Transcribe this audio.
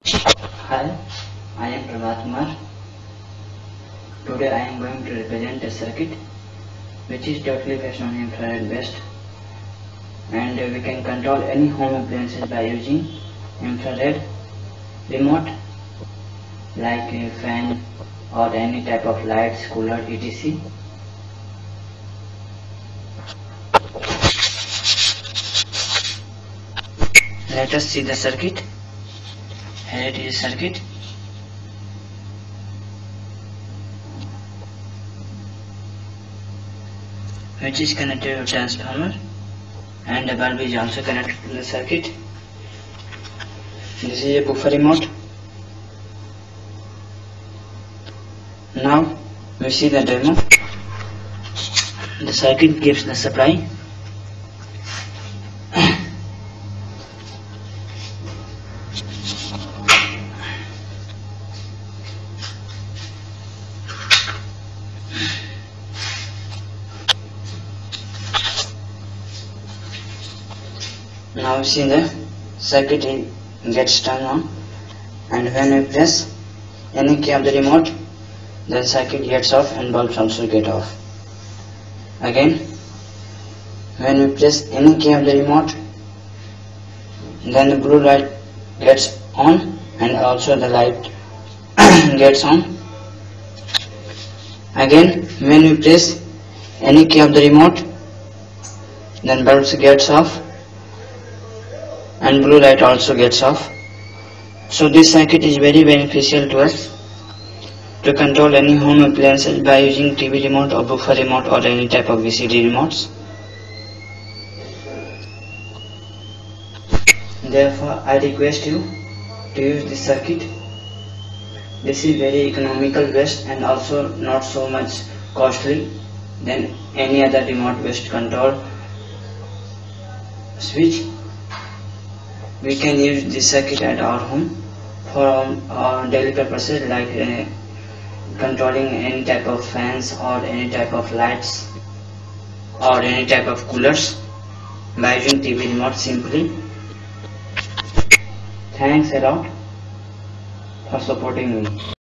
Hi, I am Prabhat Kumar. Today I am going to represent a circuit which is totally based on infrared based, and we can control any home appliances by using infrared remote like a fan or any type of lights, cooler, etc. Let us see the circuit. Here it is circuit. Which is connected to transformer, and the bulb is also connected to the circuit. This is a buffer remote. Now we see the demo. The circuit gives the supply. Now see the circuit gets turned on, and when we press any key of the remote, the circuit gets off and bulbs also get off. Again, when we press any key of the remote, then the blue light gets on and also the light gets on. Again, when we press any key of the remote, then bulbs gets off and blue light also gets off. So this circuit is very beneficial to us to control any home appliances by using TV remote or buffer remote or any type of VCD remotes. Therefore, I request you to use this circuit. This is very economical based and also not so much costly than any other remote based control switch. We can use this circuit at our home for our daily purposes like controlling any type of fans or any type of lights or any type of coolers by using TV remote simply. Thanks a lot for supporting me.